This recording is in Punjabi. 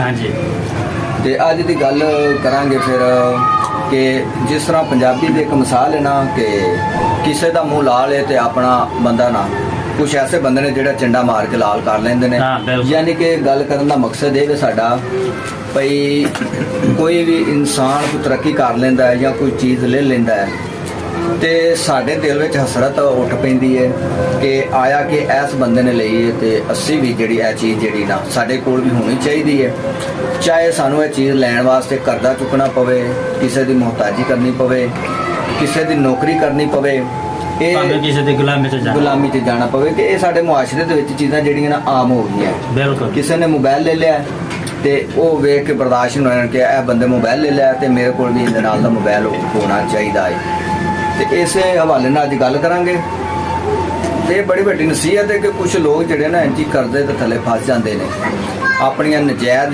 हाँ जी। ਤੇ ਅੱਜ ਦੀ ਗੱਲ ਕਰਾਂਗੇ ਫਿਰ ਕਿ ਜਿਸ ਤਰ੍ਹਾਂ ਪੰਜਾਬੀ ਦੀ ਇੱਕ ਮਿਸਾਲ ਹੈ ਨਾ ਕਿ ਕਿਸੇ ਦਾ ਮੂੰਹ ਲਾਲ ਹੈ ਤੇ ਆਪਣਾ ਬੰਦਾ ਨਾ, ਕੁਛ ਐਸੇ ਬੰਦੇ ਨੇ ਜਿਹੜਾ ਚੰਡਾ ਮਾਰ ਕੇ ਲਾਲ ਕਰ ਲੈਂਦੇ ਨੇ। ਹਾਂ, ਬਿਲਕੁਲ। ਯਾਨੀ ਕਿ ਗੱਲ ਕਰਨ ਦਾ ਮਕਸਦ ਇਹ ਵੀ ਸਾਡਾ ਭਈ ਕੋਈ ਵੀ ਇਨਸਾਨ ਕੋਈ ਤਰੱਕੀ ਕਰ ਲੈਂਦਾ ਹੈ ਜਾਂ ਕੋਈ ਚੀਜ਼ ਲੈ ਲੈਂਦਾ ਹੈ ਤੇ ਸਾਡੇ ਦਿਲ ਵਿੱਚ ਹਸਰਤ ਉੱਠ ਪੈਂਦੀ ਹੈ ਕਿ ਆਇਆ ਕਿ ਇਸ ਬੰਦੇ ਨੇ ਲਈ ਹੈ ਤੇ ਅਸੀਂ ਵੀ ਜਿਹੜੀ ਇਹ ਚੀਜ਼ ਜਿਹੜੀ ਨਾ ਸਾਡੇ ਕੋਲ ਵੀ ਹੋਣੀ ਚਾਹੀਦੀ ਹੈ। ਚਾਹੇ ਸਾਨੂੰ ਇਹ ਚੀਜ਼ ਲੈਣ ਵਾਸਤੇ ਕਰਜ਼ਾ ਚੁੱਕਣਾ ਪਵੇ, ਕਿਸੇ ਦੀ ਮੁਹਤਾਜੀ ਕਰਨੀ ਪਵੇ, ਕਿਸੇ ਦੀ ਨੌਕਰੀ ਕਰਨੀ ਪਵੇ, ਇਹ किसी की गुलामी से जाना। ਗੁਲਾਮੀ 'ਚ ਜਾਣਾ ਪਵੇ ਕਿ ਇਹ ਸਾਡੇ ਮੁਆਸ਼ਰੇ ਦੇ ਵਿੱਚ ਚੀਜ਼ਾਂ ਜਿਹੜੀਆਂ ਨਾ ਆਮ ਹੋ ਗਈਆਂ। बिल्कुल। ਕਿਸੇ ਨੇ ਮੋਬਾਈਲ ਲੈ ਲਿਆ ਤੇ ਉਹ ਵੇਖ ਕੇ ਬਰਦਾਸ਼ਤ ਨਹੀਂ ਹੋਣਾ ਕਿ ਇਹ ਬੰਦੇ ਮੋਬਾਈਲ ਲੈ ਲਿਆ ਤੇ ਮੇਰੇ ਕੋਲ ਵੀ ਇਹਦੇ ਨਾਲ ਦਾ ਮੋਬਾਈਲ ਹੋਣਾ ਚਾਹੀਦਾ ਹੈ। ਤੇ ਇਸੇ ਹਵਾਲੇ ਨਾਲ ਅੱਜ ਗੱਲ ਕਰਾਂਗੇ। ਇਹ ਬੜੀ ਵੱਡੀ ਨਸੀਹਤ ਹੈ ਕਿ ਕੁਝ ਲੋਕ ਜਿਹੜੇ ਨਾ ਇੰਜੀ ਕਰਜ਼ੇ ਦੇ ਥੱਲੇ ਫਸ ਜਾਂਦੇ ਨੇ, ਆਪਣੀਆਂ ਨਜਾਇਜ਼